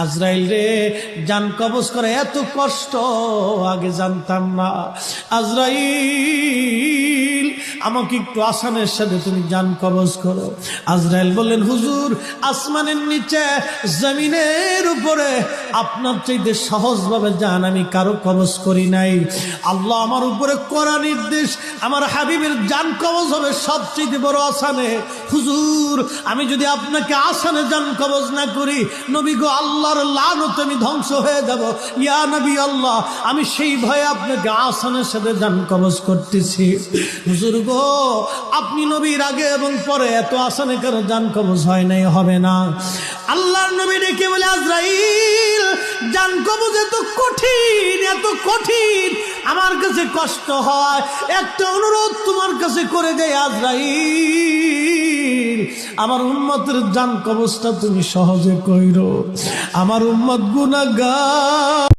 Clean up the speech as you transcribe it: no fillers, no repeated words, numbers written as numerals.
আজরাইল রে, জান কবজ করে এত কষ্ট আগে জানতাম না। আজরাইল, আমাকে একটু আসানের সাথে তুমি জান কবজ করো। আজরাইল বললেন, হুজুর, আসমানের নিচে জমিনের উপরে আপনার চাইতে সহজভাবে জান আমি কারো কবজ করি নাই। আল্লাহ আমার উপরে করা নির্দেশ, আমার হাবিবের জান কবজ হবে সবচেয়ে বড় আসানে। হুজুর, আমি যদি আপনাকে আসানে জান কবজ না করি, নবী গো, আল্লাহর লানতে আমি ধ্বংস হয়ে যাব। ইয়া নবী আল্লাহ, আমি সেই ভয়ে আপনাকে আসানের সাথে জান কবজ করতেছি। হুজুর গো, আপনি নবীর আগে এবং পরে এত আসানে কেন জান কবজ হয় নাই, হবে না। আল্লাহর নবী ডেকে বলে, আজরাইল, জান কবজ এত কঠিন, এত কঠিন, আমার কাছে কষ্ট হয়। একটা অনুরোধ তোমার কাছে করে দেয় আজরাইল, আমার উম্মতের জান কবজটা তুমি সহজে কইরো। আমার উম্মত গুনাহগার।